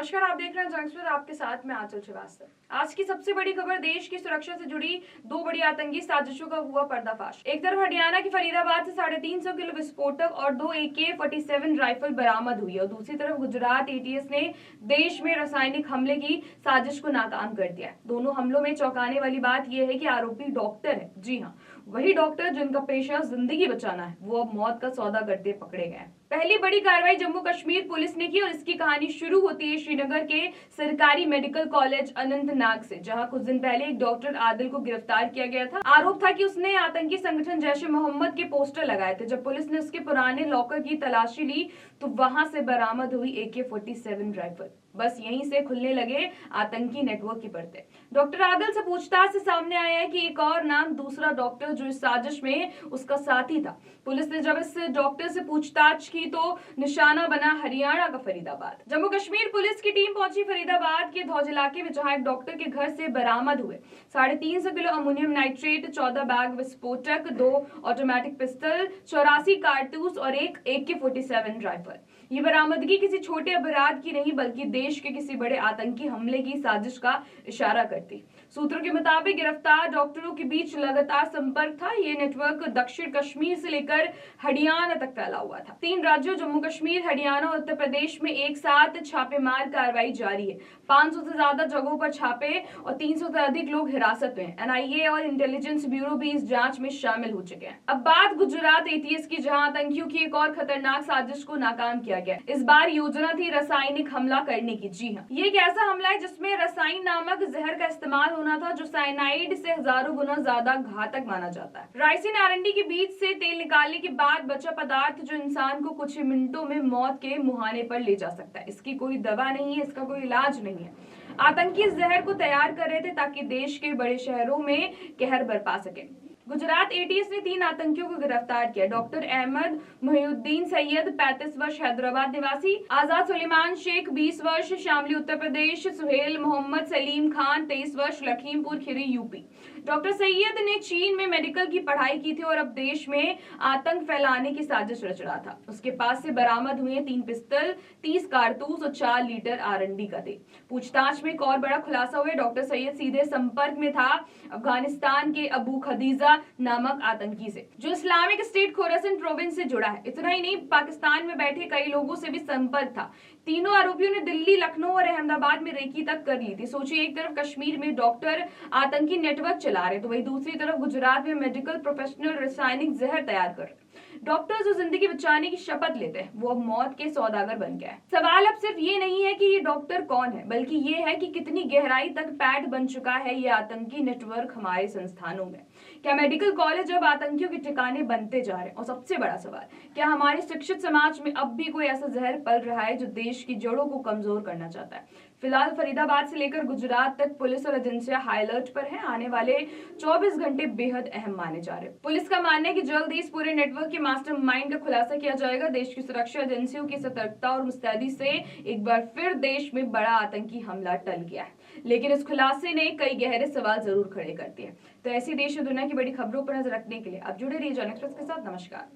नमस्कार, आप देख रहे हैं जंक्स पर, आपके साथ में आंचल श्रीवास्तव। आज की सबसे बड़ी खबर, देश की सुरक्षा से जुड़ी दो बड़ी आतंकी साजिशों का हुआ पर्दाफाश। एक तरफ हरियाणा की फरीदाबाद से 350 किलो विस्फोटक और 2 AK-47 राइफल बरामद हुई और दूसरी तरफ गुजरात ATS ने देश में रासायनिक हमले की साजिश को नाकाम कर दिया। दोनों हमलों में चौंकाने वाली बात यह है कि आरोपी डॉक्टर है। जी हाँ, वही डॉक्टर जिनका पेशा जिंदगी बचाना है, वो अब मौत का सौदा करते पकड़े गए। पहली बड़ी कार्रवाई जम्मू कश्मीर पुलिस ने की और इसकी कहानी शुरू होती है श्रीनगर के सरकारी मेडिकल कॉलेज अनंतनाग से, जहां कुछ दिन पहले एक डॉक्टर आदिल को गिरफ्तार किया गया था। आरोप था कि उसने आतंकी संगठन जैश-ए मोहम्मद के पोस्टर लगाए थे। जब पुलिस ने उसके पुराने लॉकर की तलाशी ली तो वहां से बरामद हुई AK-47 राइफल। बस यहीं से खुलने लगे आतंकी नेटवर्क की परतें। डॉक्टर आदिल से पूछताछ से सामने आया है कि एक और नाम, दूसरा डॉक्टर जो इस साजिश में उसका साथी था। पुलिस ने जब इस डॉक्टर से पूछताछ की तो निशाना बना हरियाणा का फरीदाबाद। जम्मू कश्मीर पुलिस की टीम पहुंची फरीदाबाद के धौज इलाके में, जहां एक डॉक्टर के घर से बरामद हुए 350 किलो अमोनियम नाइट्रेट, 14 बैग विस्फोटक, 2 ऑटोमेटिक पिस्टल, 84 कारतूस और एक AK-47 राइफल। ये बरामदगी किसी छोटे अपराध की नहीं बल्कि देश के किसी बड़े आतंकी हमले की साजिश का इशारा करती। सूत्रों के मुताबिक गिरफ्तार डॉक्टरों के बीच लगातार संपर्क था। ये नेटवर्क दक्षिण कश्मीर से लेकर हरियाणा तक फैला हुआ था। 3 राज्यों जम्मू कश्मीर, हरियाणा और उत्तर प्रदेश में एक साथ छापेमार कार्रवाई जारी है। 500 से ज्यादा जगहों पर छापे और 300 से अधिक लोग हिरासत में। NIA और इंटेलिजेंस ब्यूरो भी इस जांच में शामिल हो चुके हैं। अब बात गुजरात ATS की, जहां आतंकियों की एक और खतरनाक साजिश को नाकाम किया गया। इस बार योजना थी रासायनिक हमला करने की। जी हाँ, ये एक ऐसा हमला है जिसमें रसायन नामक जहर का इस्तेमाल होना था, जो साइनाइड से हजारों गुना ज्यादा घातक माना जाता है। राइसिन आरंडी के बीच से तेल निकालने के बाद बचा पदार्थ जो इंसान को कुछ ही मिनटों में मौत के मुहाने पर ले जा सकता है। इसकी कोई दवा नहीं है, इसका कोई इलाज नहीं है। आतंकी इस जहर को तैयार कर रहे थे ताकि देश के बड़े शहरों में कहर बरपा सके। गुजरात ATS ने 3 आतंकियों को गिरफ्तार किया। डॉक्टर अहमद मोहिउद्दीन सैयद 35 वर्ष हैदराबाद निवासी, आजाद सुलेमान शेख 20 वर्ष शामली उत्तर प्रदेश, सुहेल मोहम्मद सलीम खान 23 वर्ष लखीमपुर खीरी UP। डॉक्टर सैयद ने चीन में मेडिकल की पढ़ाई की थी और अब देश में आतंक फैलाने की साजिश रच रहा था। उसके पास से बरामद हुए 3 पिस्टल, 30 कारतूस और 4 लीटर आरंडी का तेल। पूछताछ में एक और बड़ा खुलासा हुआ। डॉक्टर सैयद सीधे संपर्क में था अफगानिस्तान के अबू खदीजा नामक आतंकी से, जो इस्लामिक स्टेट खोरासन प्रोविंस से जुड़ा है। इतना ही नहीं, पाकिस्तान में बैठे कई लोगों से भी संपर्क था। तीनों आरोपियों ने दिल्ली, लखनऊ और अहमदाबाद में रेकी तक कर ली थी। सोचिए, एक तरफ कश्मीर में डॉक्टर आतंकी नेटवर्क चला रहे तो वही दूसरी तरफ गुजरात में मेडिकल प्रोफेशनल रासायनिक जहर तैयार कर रहे। डॉक्टर जो जिंदगी बचाने की शपथ लेते हैं, वो अब मौत के सौदागर बन गया है। सवाल अब सिर्फ ये नहीं है कि ये डॉक्टर कौन है, बल्कि ये है कि कितनी गहराई तक पैठ बन चुका है ये आतंकी नेटवर्क हमारे संस्थानों में। क्या मेडिकल कॉलेज अब आतंकियों के ठिकाने बनते जा रहे हैं? और सबसे बड़ा सवाल, क्या हमारे शिक्षित समाज में अब भी कोई ऐसा जहर पल रहा है जो देश की जड़ों को कमजोर करना चाहता है? फिलहाल फरीदाबाद से लेकर गुजरात तक पुलिस और एजेंसियां हाई अलर्ट पर हैं। आने वाले 24 घंटे बेहद अहम माने जा रहे हैं। पुलिस का मानना है कि जल्द ही इस पूरे नेटवर्क के मास्टरमाइंड का खुलासा किया जाएगा। देश की सुरक्षा एजेंसियों की सतर्कता और मुस्तैदी से एक बार फिर देश में बड़ा आतंकी हमला टल गया है, लेकिन इस खुलासे ने कई गहरे सवाल जरूर खड़े कर दिए। तो ऐसी देश और दुनिया की बड़ी खबरों पर नजर रखने के लिए आप जुड़े रहिए जन एक्सप्रेस के साथ। नमस्कार।